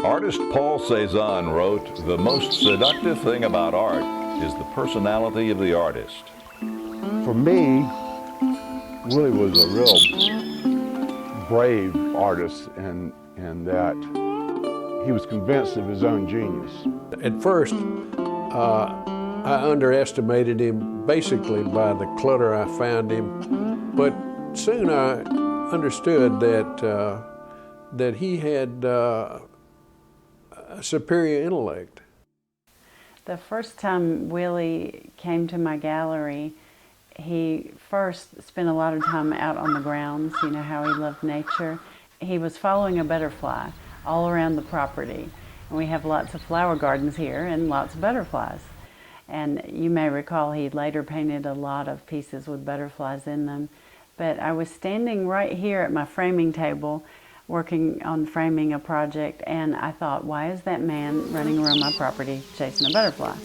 Artist Paul Cezanne wrote, "The most seductive thing about art is the personality of the artist." For me, Willi was a real brave artist in that he was convinced of his own genius. At first, I underestimated him basically by the clutter I found him, but soon I understood that he had a superior intellect. The first time Willi came to my gallery, he first spent a lot of time out on the grounds, you know how he loved nature. He was following a butterfly all around the property. And we have lots of flower gardens here and lots of butterflies. And you may recall he later painted a lot of pieces with butterflies in them. But I was standing right here at my framing table working on framing a project, and I thought, why is that man running around my property chasing a butterfly?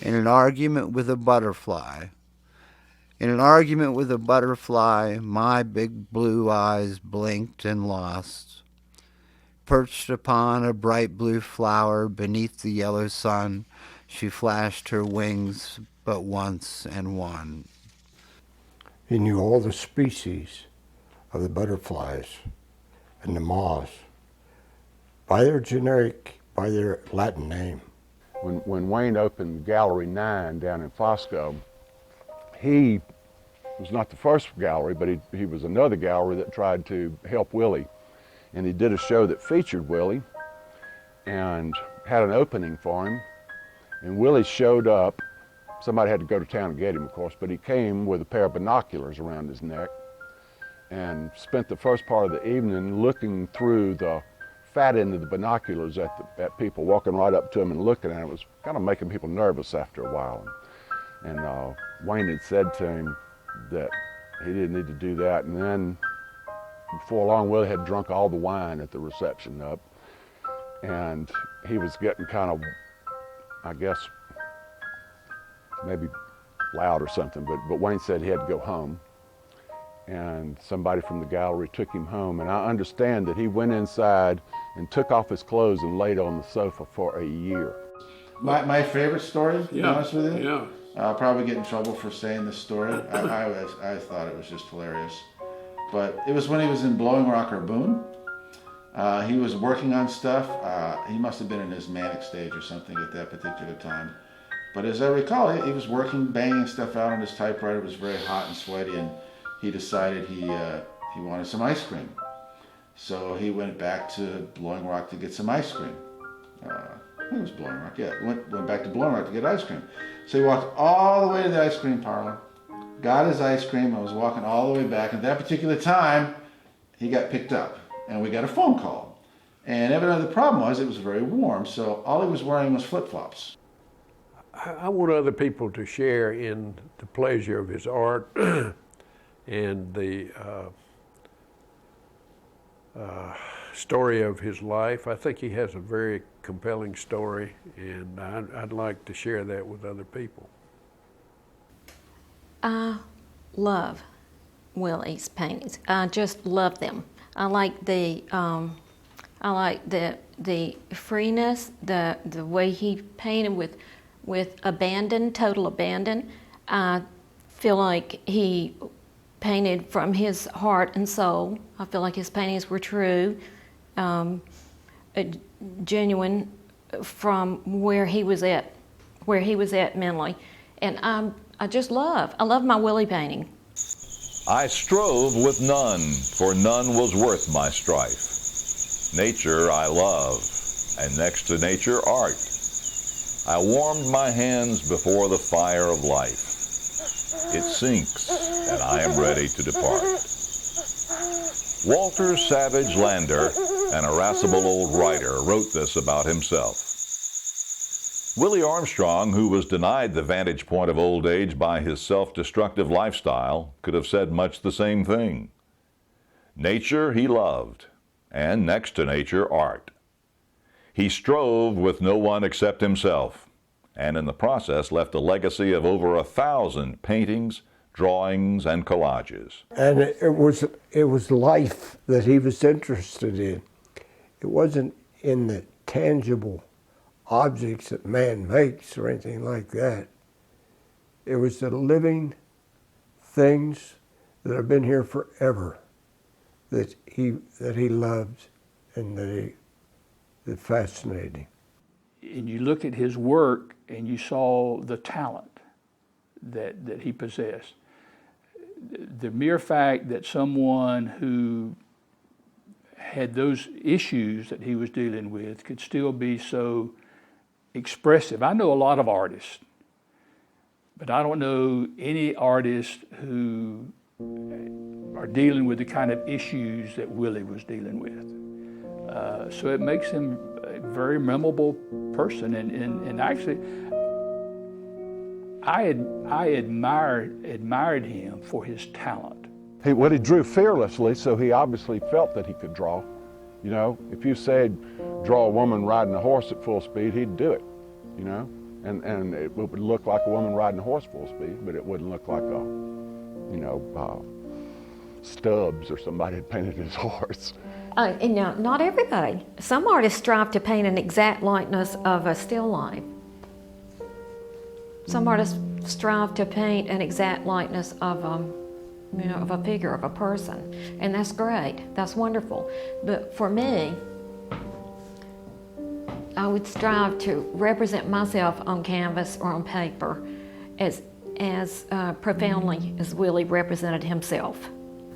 In an argument with a butterfly. In an argument with a butterfly, my big blue eyes blinked and lost. Perched upon a bright blue flower beneath the yellow sun, she flashed her wings but once and won. He knew all the species of the butterflies and the moths by their Latin name. When Wayne opened Gallery 9 down in Fosco, he was not the first gallery, but he was another gallery that tried to help Willi. And he did a show that featured Willi and had an opening for him. And Willi showed up. Somebody had to go to town and get him, of course, but he came with a pair of binoculars around his neck and spent the first part of the evening looking through the fat end of the binoculars at people, walking right up to him and looking at it. It was kind of making people nervous after a while. And Wayne had said to him that he didn't need to do that. And then before long, Willi had drunk all the wine at the reception up, and he was getting kind of, I guess, maybe loud or something, but Wayne said he had to go home. And somebody from the gallery took him home, and I understand that he went inside and took off his clothes and laid on the sofa for a year. My favorite story, to be honest with you. Yeah. I'll probably get in trouble for saying this story. I thought it was just hilarious. But it was when he was in Blowing Rock or Boone. He was working on stuff. He must have been in his manic stage or something at that particular time. But as I recall, he was working, banging stuff out on his typewriter. It was very hot and sweaty, and he decided he wanted some ice cream. So he went back to Blowing Rock to get some ice cream. I think it was Blowing Rock, yeah. Went back to Blowing Rock to get ice cream. So he walked all the way to the ice cream parlor, got his ice cream, and was walking all the way back. At that particular time, he got picked up, and we got a phone call. And evidently the problem was it was very warm, so all he was wearing was flip-flops. I want other people to share in the pleasure of his art and the story of his life. I think he has a very compelling story, and I'd like to share that with other people. I love Willi's paintings. I just love them. I like the freeness, the way he painted with abandon, total abandon. I feel like he painted from his heart and soul. I feel like his paintings were true, genuine from where he was at mentally. And I love my Willi painting. I strove with none, for none was worth my strife. Nature I love, and next to nature art. I warmed my hands before the fire of life. It sinks, and I am ready to depart. Walter Savage Landor, an irascible old writer, wrote this about himself. Willi Armstrong, who was denied the vantage point of old age by his self-destructive lifestyle, could have said much the same thing. Nature he loved, and next to nature, art. He strove with no one except himself, and in the process left a legacy of over 1,000 paintings, drawings, and collages. And it was life that he was interested in. It wasn't in the tangible objects that man makes or anything like that. It was the living things that have been here forever that he loved and that fascinated him. And you look at his work and you saw the talent that he possessed. The mere fact that someone who had those issues that he was dealing with could still be so expressive. I know a lot of artists, but I don't know any artists who are dealing with the kind of issues that Willi was dealing with. So it makes him a very memorable person, and actually, I admired him for his talent. He drew fearlessly, so he obviously felt that he could draw. You know, if you said, draw a woman riding a horse at full speed, he'd do it, you know? And it would look like a woman riding a horse full speed, but it wouldn't look like a, you know, Stubbs or somebody had painted his horse. And now, not everybody. Some artists strive to paint an exact likeness of a still life. Some artists strive to paint an exact likeness of of a figure, of a person, and that's great. That's wonderful. But for me, I would strive to represent myself on canvas or on paper as profoundly as Willi represented himself.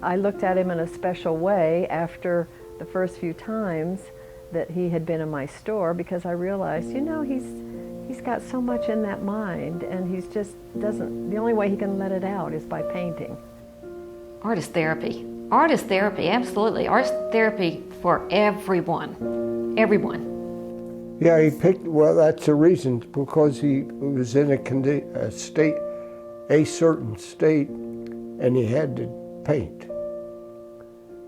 I looked at him in a special way after the first few times that he had been in my store, because I realized, you know, he's got so much in that mind, and he's just the only way he can let it out is by painting. Art is therapy, absolutely. Art is therapy for everyone. Yeah, he picked, well, that's the reason, because he was in a certain state, and he had to paint.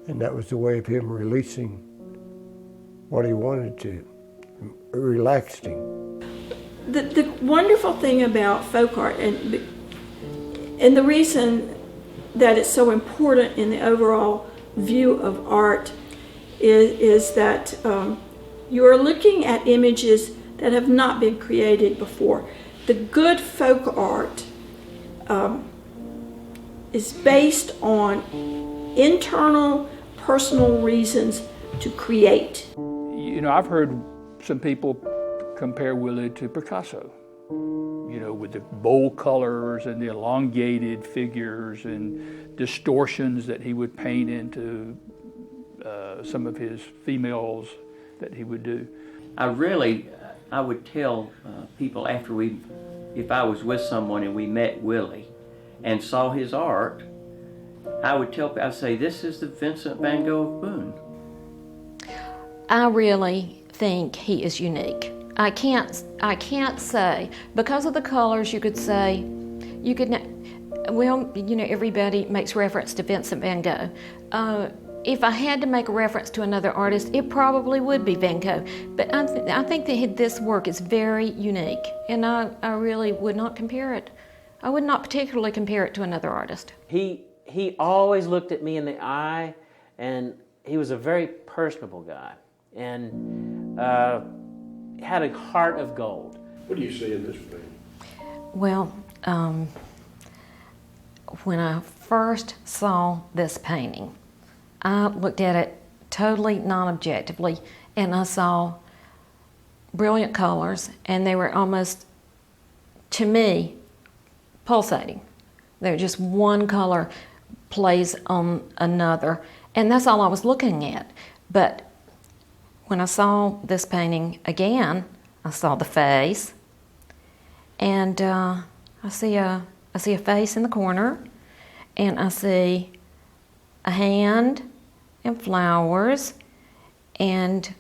And that was the way of him releasing what he wanted to. It relaxed him. The wonderful thing about folk art, and the reason that it's so important in the overall view of art, is that you are looking at images that have not been created before. The good folk art is based on internal, personal reasons to create. You know, I've heard some people compare Willi to Picasso, you know, with the bold colors and the elongated figures and distortions that he would paint into some of his females that he would do. I would tell people if I was with someone and we met Willi and saw his art, I'd say, this is the Vincent van Gogh of Boone. I really think he is unique. I can't say, because of the colors, everybody makes reference to Vincent van Gogh. If I had to make a reference to another artist, it probably would be Van Gogh. But I think that this work is very unique, and I really would not compare it. I would not particularly compare it to another artist. He always looked at me in the eye, and he was a very personable guy, and had a heart of gold. What do you see in this painting? Well, when I first saw this painting, I looked at it totally non-objectively, and I saw brilliant colors, and they were almost, to me, pulsating. They're just one color plays on another, and that's all I was looking at. But when I saw this painting again, I saw the face, and I see a face in the corner, and I see a hand and flowers, and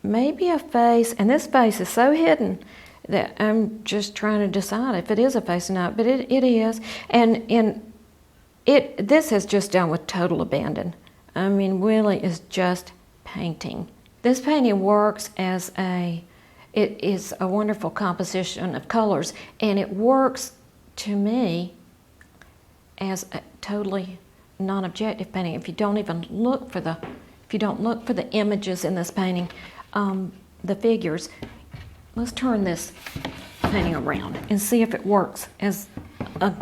maybe a face, and this face is so hidden that I'm just trying to decide if it is a face or not, but it is, and this is just done with total abandon. I mean, Willi is just painting. This painting works as it is a wonderful composition of colors, and it works to me as a totally non-objective painting. If you don't even look for the images in this painting, the figures. Let's turn this painting around and see if it works as a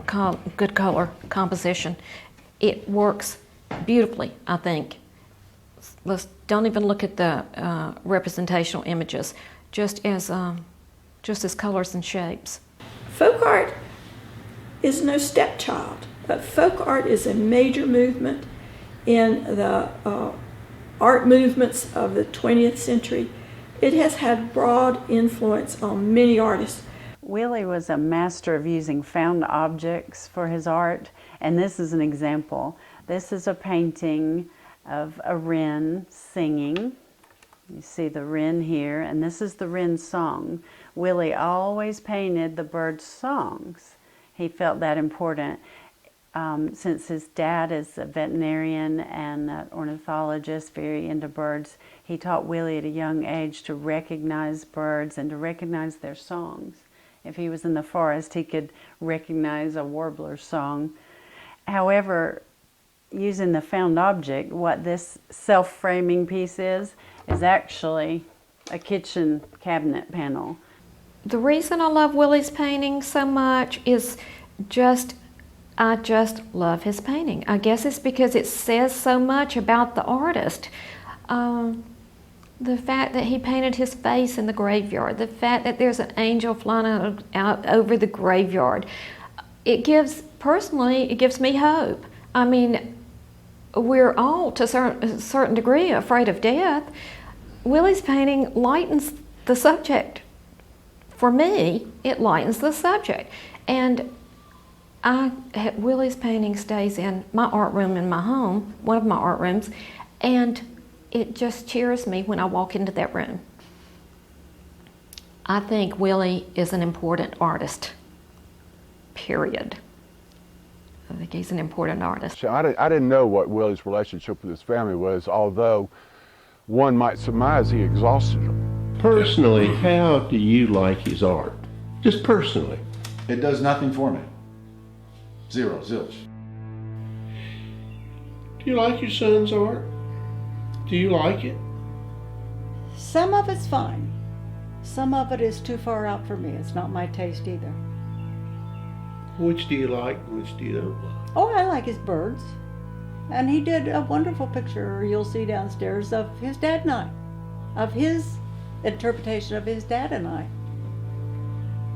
good color composition. It works beautifully, I think. Don't even look at the representational images, just as colors and shapes. Folk art is no stepchild, but folk art is a major movement in the art movements of the 20th century. It has had broad influence on many artists. Willi was a master of using found objects for his art, and this is an example. This is a painting of a wren singing. You see the wren here, and this is the wren song. Willi always painted the birds' songs. He felt that important. Since his dad is a veterinarian and an ornithologist, very into birds, he taught Willi at a young age to recognize birds and to recognize their songs. If he was in the forest, he could recognize a warbler's song. However, using the found object, what this self-framing piece is actually a kitchen cabinet panel. The reason I love Willi's painting so much is I just love his painting. I guess it's because it says so much about the artist. The fact that he painted his face in the graveyard, the fact that there's an angel flying out over the graveyard, it gives me hope. I mean, we're all to a certain degree afraid of death. Willi's painting lightens the subject. For me, it lightens the subject. And Willi's painting stays in my art room in my home, one of my art rooms, and it just cheers me when I walk into that room. I think Willi is an important artist, period. I think he's an important artist. So I didn't know what Willi's relationship with his family was, although one might surmise he exhausted them. Personally, how do you like his art? Just personally. It does nothing for me. Zero, zilch. Do you like your son's art? Do you like it? Some of it's fine. Some of it is too far out for me. It's not my taste either. Which do you like and which do you don't like? Oh, I like his birds. And he did a wonderful picture you'll see downstairs of his dad and I, of his interpretation of his dad and I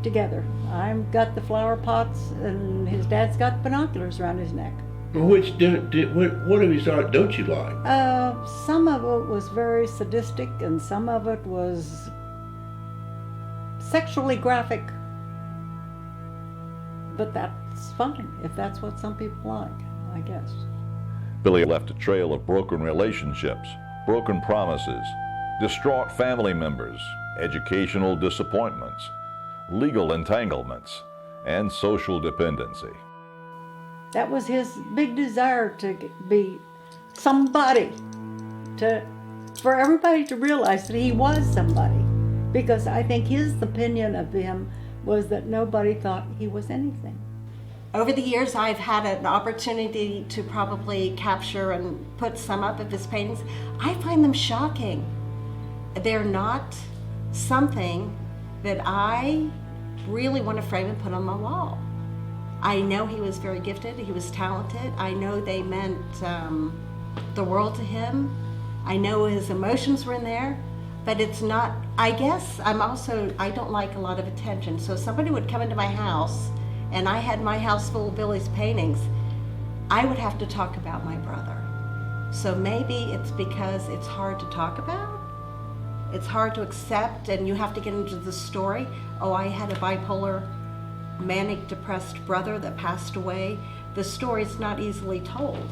together. I've got the flower pots and his dad's got binoculars around his neck. What of his art don't you like? Some of it was very sadistic and some of it was sexually graphic. But that's fine, if that's what some people like, I guess. Billy left a trail of broken relationships, broken promises, distraught family members, educational disappointments, legal entanglements, and social dependency. That was his big desire, to be somebody, for everybody to realize that he was somebody. Because I think his opinion of him was that nobody thought he was anything. Over the years, I've had an opportunity to probably capture and put some up of his paintings. I find them shocking. They're not something that I really want to frame and put on my wall. I know he was very gifted, he was talented. I know they meant the world to him. I know his emotions were in there, but it's not, I guess I don't like a lot of attention. So if somebody would come into my house and I had my house full of Billy's paintings, I would have to talk about my brother. So maybe it's because it's hard to talk about. It's hard to accept, and you have to get into the story. Oh, I had a bipolar, manic depressed brother that passed away. The story's not easily told.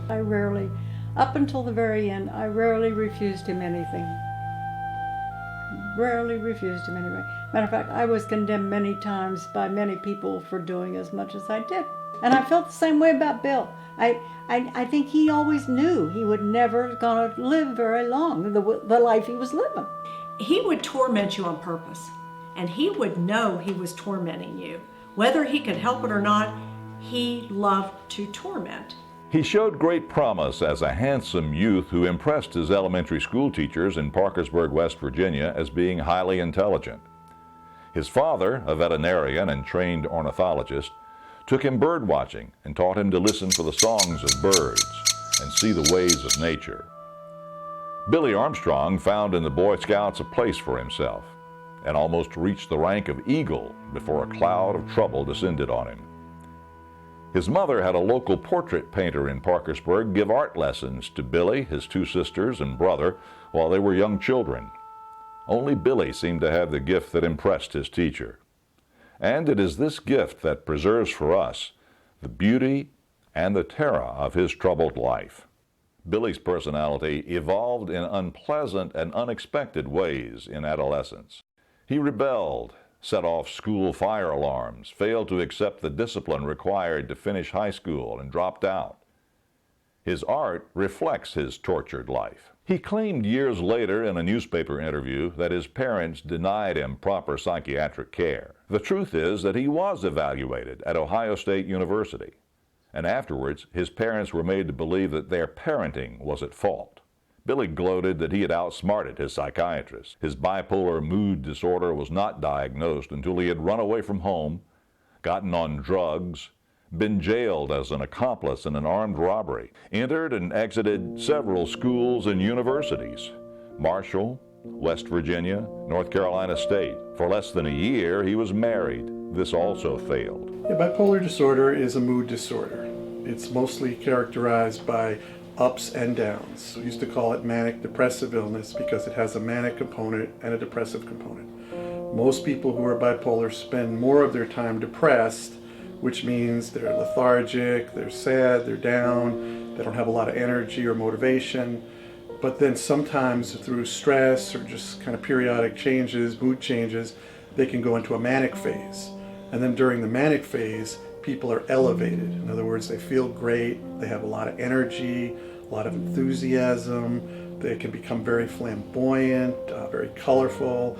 I rarely, up until the very end, I rarely refused him anything. Rarely refused him anything. Matter of fact, I was condemned many times by many people for doing as much as I did. And I felt the same way about Bill. I think he always knew he would never gonna live very long, the life he was living. He would torment you on purpose, and he would know he was tormenting you. Whether he could help it or not, he loved to torment. He showed great promise as a handsome youth who impressed his elementary school teachers in Parkersburg, West Virginia, as being highly intelligent. His father, a veterinarian and trained ornithologist, took him bird watching and taught him to listen for the songs of birds and see the ways of nature. Billy Armstrong found in the Boy Scouts a place for himself and almost reached the rank of eagle before a cloud of trouble descended on him. His mother had a local portrait painter in Parkersburg give art lessons to Billy, his two sisters, and brother while they were young children. Only Billy seemed to have the gift that impressed his teacher. And it is this gift that preserves for us the beauty and the terror of his troubled life. Billy's personality evolved in unpleasant and unexpected ways in adolescence. He rebelled, set off school fire alarms, failed to accept the discipline required to finish high school, and dropped out. His art reflects his tortured life. He claimed years later in a newspaper interview that his parents denied him proper psychiatric care. The truth is that he was evaluated at Ohio State University, and afterwards his parents were made to believe that their parenting was at fault. Billy gloated that he had outsmarted his psychiatrist. His bipolar mood disorder was not diagnosed until he had run away from home, gotten on drugs, been jailed as an accomplice in an armed robbery, entered and exited several schools and universities, Marshall, West Virginia, North Carolina State. For less than a year, he was married. This also failed. Yeah, bipolar disorder is a mood disorder. It's mostly characterized by ups and downs. We used to call it manic depressive illness because it has a manic component and a depressive component. Most people who are bipolar spend more of their time depressed, which means they're lethargic, they're sad, they're down, they don't have a lot of energy or motivation. But then sometimes through stress or just kind of periodic changes, mood changes, they can go into a manic phase. And then during the manic phase, people are elevated. In other words, they feel great, they have a lot of energy, a lot of enthusiasm, they can become very flamboyant, very colorful.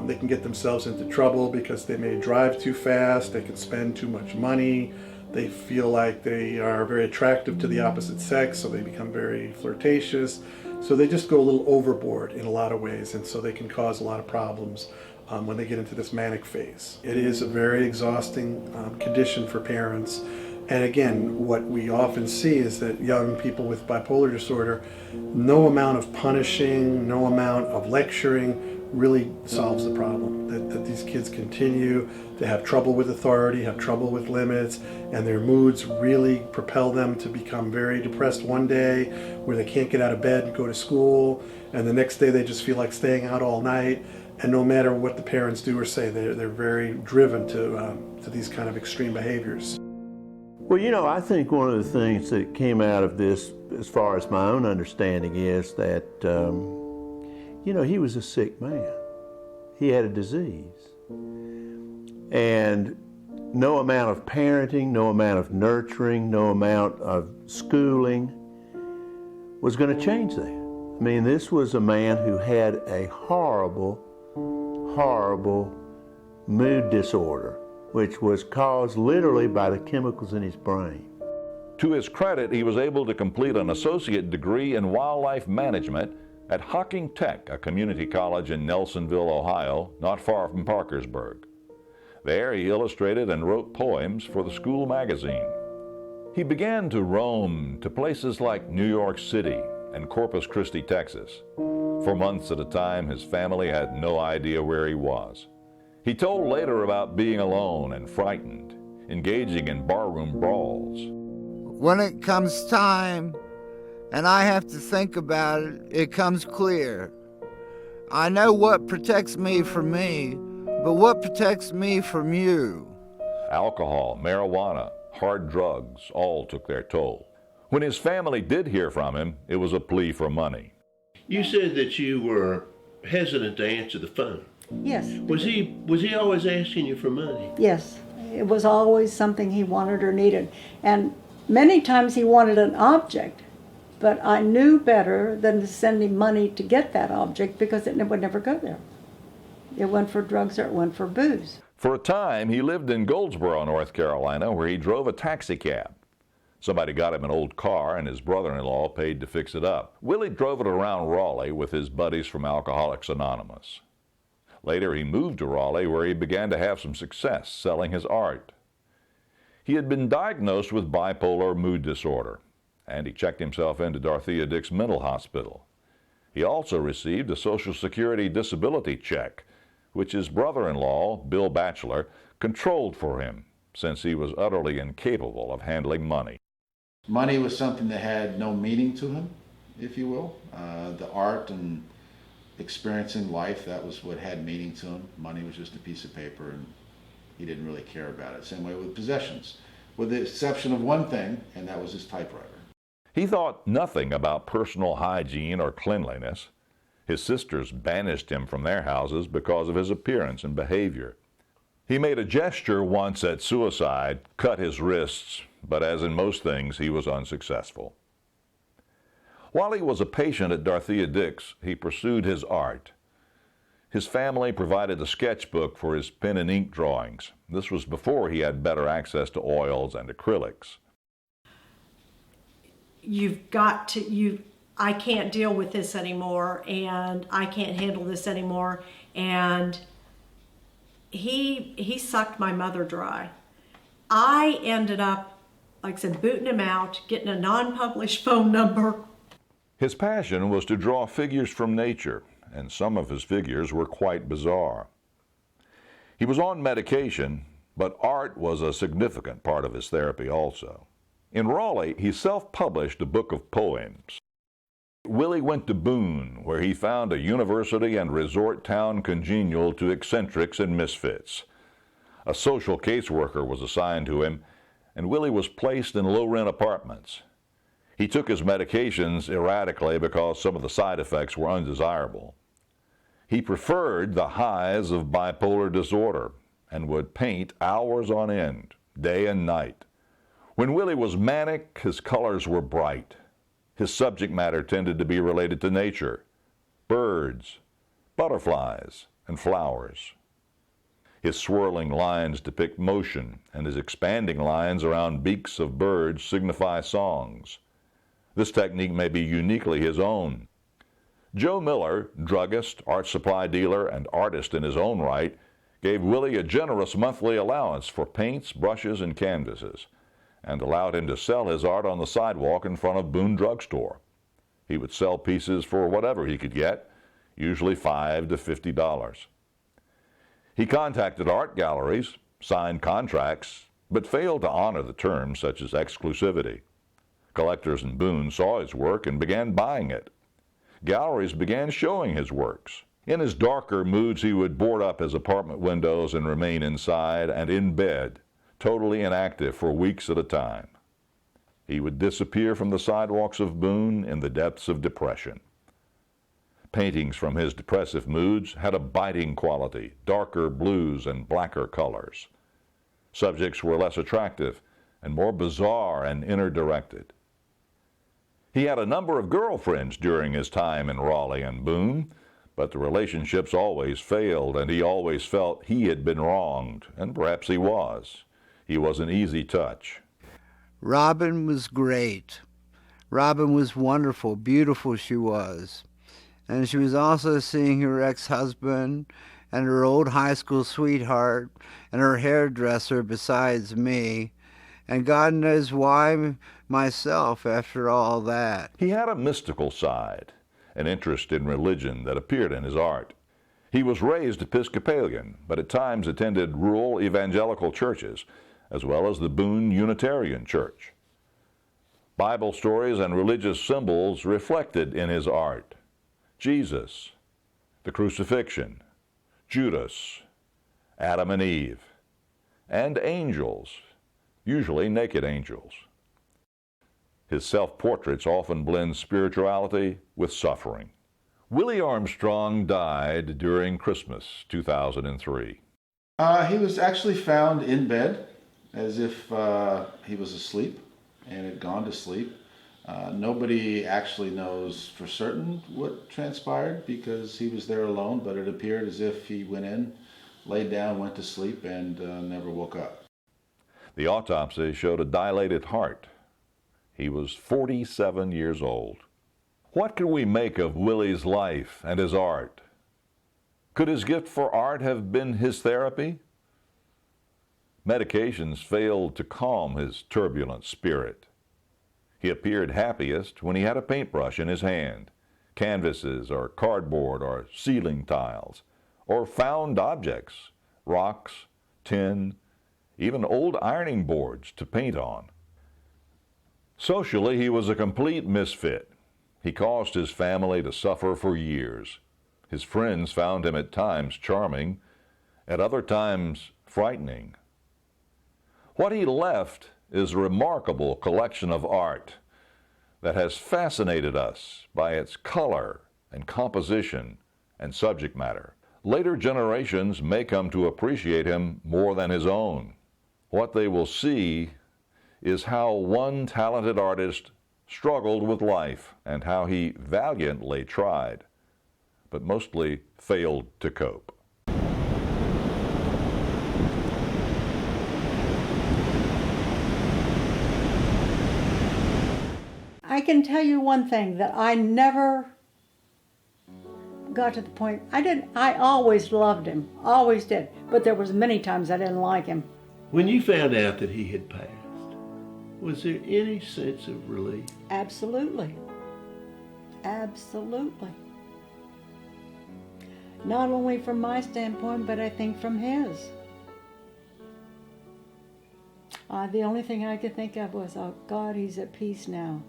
They can get themselves into trouble because they may drive too fast, they can spend too much money, they feel like they are very attractive to the opposite sex, so they become very flirtatious. So they just go a little overboard in a lot of ways, and so they can cause a lot of problems when they get into this manic phase. It is a very exhausting condition for parents. And again, what we often see is that young people with bipolar disorder, no amount of punishing, no amount of lecturing really solves the problem. That these kids continue to have trouble with authority, have trouble with limits, and their moods really propel them to become very depressed one day where they can't get out of bed and go to school, and the next day they just feel like staying out all night. And no matter what the parents do or say, they're very driven to these kind of extreme behaviors. Well, you know, I think one of the things that came out of this, as far as my own understanding, is that, you know, he was a sick man. He had a disease. And no amount of parenting, no amount of nurturing, no amount of schooling was going to change that. I mean, this was a man who had a horrible mood disorder, which was caused literally by the chemicals in his brain. To his credit, he was able to complete an associate degree in wildlife management at Hocking Tech, a community college in Nelsonville, Ohio, not far from Parkersburg. There he illustrated and wrote poems for the school magazine. He began to roam to places like New York City and Corpus Christi, Texas. For months at a time, his family had no idea where he was. He told later about being alone and frightened, engaging in barroom brawls. When it comes time, and I have to think about it, it comes clear. I know what protects me from me, but what protects me from you? Alcohol, marijuana, hard drugs, all took their toll. When his family did hear from him, it was a plea for money. You said that you were hesitant to answer the phone. Yes. Was he always asking you for money? Yes. It was always something he wanted or needed. And many times he wanted an object, but I knew better than to send him money to get that object because it would never go there. It went for drugs or it went for booze. For a time, he lived in Goldsboro, North Carolina, where he drove a taxi cab. Somebody got him an old car, and his brother-in-law paid to fix it up. Willie drove it around Raleigh with his buddies from Alcoholics Anonymous. Later, he moved to Raleigh, where he began to have some success selling his art. He had been diagnosed with bipolar mood disorder, and he checked himself into Dorothea Dix Mental Hospital. He also received a Social Security disability check, which his brother-in-law, Bill Batchelor, controlled for him, since he was utterly incapable of handling money. Money was something that had no meaning to him, if you will. The art and experiencing life, that was what had meaning to him. Money was just a piece of paper, and he didn't really care about it. Same way with possessions, with the exception of one thing, and that was his typewriter. He thought nothing about personal hygiene or cleanliness. His sisters banished him from their houses because of his appearance and behavior. He made a gesture once at suicide, cut his wrists, but as in most things, he was unsuccessful. While he was a patient at Dorothea Dix, he pursued his art. His family provided a sketchbook for his pen and ink drawings. This was before he had better access to oils and acrylics. I can't deal with this anymore, and I can't handle this anymore. And he sucked my mother dry. I ended up, like I said, booting him out, getting a non-published phone number. His passion was to draw figures from nature, and some of his figures were quite bizarre. He was on medication, but art was a significant part of his therapy also. In Raleigh, he self-published a book of poems. Willie went to Boone, where he found a university and resort town congenial to eccentrics and misfits. A social caseworker was assigned to him, and Willie was placed in low-rent apartments. He took his medications erratically because some of the side effects were undesirable. He preferred the highs of bipolar disorder and would paint hours on end, day and night. When Willie was manic, his colors were bright. His subject matter tended to be related to nature, birds, butterflies, and flowers. His swirling lines depict motion, and his expanding lines around beaks of birds signify songs. This technique may be uniquely his own. Joe Miller, druggist, art supply dealer, and artist in his own right, gave Willie a generous monthly allowance for paints, brushes, and canvases, and allowed him to sell his art on the sidewalk in front of Boone Drugstore. He would sell pieces for whatever he could get, usually $5 to $50. He contacted art galleries, signed contracts, but failed to honor the terms such as exclusivity. Collectors in Boone saw his work and began buying it. Galleries began showing his works. In his darker moods, he would board up his apartment windows and remain inside and in bed, totally inactive for weeks at a time. He would disappear from the sidewalks of Boone in the depths of depression. Paintings from his depressive moods had a biting quality, darker blues and blacker colors. Subjects were less attractive and more bizarre and inner-directed. He had a number of girlfriends during his time in Raleigh and Boone, but the relationships always failed, and he always felt he had been wronged, and perhaps he was. He was an easy touch. Robin was great. Robin was wonderful, beautiful she was. And she was also seeing her ex-husband and her old high school sweetheart and her hairdresser besides me. And God knows why myself after all that. He had a mystical side, an interest in religion that appeared in his art. He was raised Episcopalian, but at times attended rural evangelical churches, as well as the Boone Unitarian Church. Bible stories and religious symbols reflected in his art. Jesus, the crucifixion, Judas, Adam and Eve, and angels, usually naked angels. His self-portraits often blend spirituality with suffering. Willi Armstrong died during Christmas 2003. He was actually found in bed as if he was asleep and had gone to sleep. Nobody actually knows for certain what transpired because he was there alone, but it appeared as if he went in, laid down, went to sleep, and never woke up. The autopsy showed a dilated heart. He was 47 years old. What can we make of Willi's life and his art? Could his gift for art have been his therapy? Medications failed to calm his turbulent spirit. He appeared happiest when he had a paintbrush in his hand, canvases or cardboard or ceiling tiles, or found objects, rocks, tin, even old ironing boards to paint on. Socially, he was a complete misfit. He caused his family to suffer for years. His friends found him at times charming, at other times frightening. What he left is a remarkable collection of art that has fascinated us by its color and composition and subject matter. Later generations may come to appreciate him more than his own. What they will see is how one talented artist struggled with life and how he valiantly tried, but mostly failed to cope. I can tell you one thing, that I never got to the point, I always loved him, always did, but there was many times I didn't like him. When you found out that he had passed, was there any sense of relief? Absolutely. Absolutely. Not only from my standpoint, but I think from his. The only thing I could think of was, oh God, he's at peace now.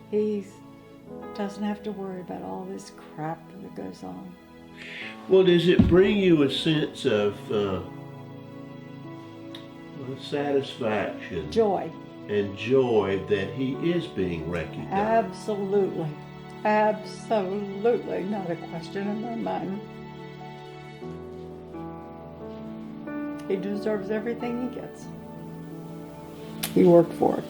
He doesn't have to worry about all this crap that goes on. Well, does it bring you a sense of satisfaction? Joy. And joy that he is being recognized? Absolutely. Absolutely. Not a question in my mind. He deserves everything he gets. He worked for it.